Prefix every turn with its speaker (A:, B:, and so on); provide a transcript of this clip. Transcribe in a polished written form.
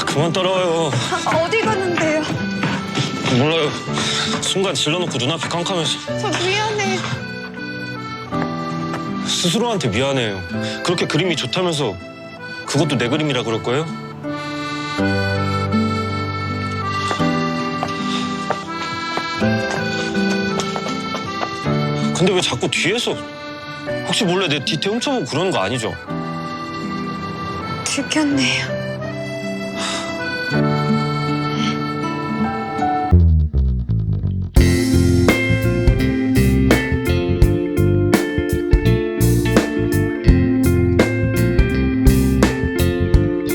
A: 그만 따라와요.
B: 어디 가는데요?
A: 몰라요. 순간 질러놓고 눈앞이 깜깜해서.
B: 저 미안해요.
A: 스스로한테 미안해요. 그렇게 그림이 좋다면서 그것도 내 그림이라 그럴 거예요? 근데 왜 자꾸 뒤에서 혹시 몰래 내 뒤태 훔쳐보고 그러는 거 아니죠?
B: 들켰네요.